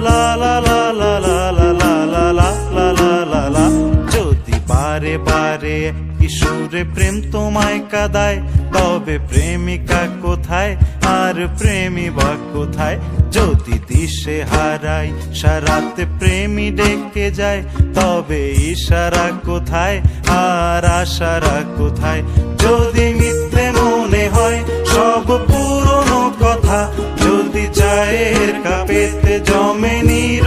লা লা লা লা লা লা লা লা লা লা লা লা লা। যদি বারে বারে কিশোরে প্রেম তোমায় কাঁদায়, তবে প্রেমিকা কোথায় আর প্রেমী বা কোথায়? যদি দিশে হারাই সারাতে প্রেমী ডেকে যায়, তবে ইশারা কোথায় আর আশারা কোথায়? যদি মিথ্যে মনে হয় সব পুরনো কথা, যদি চায়ের কাপেতে জমে নীর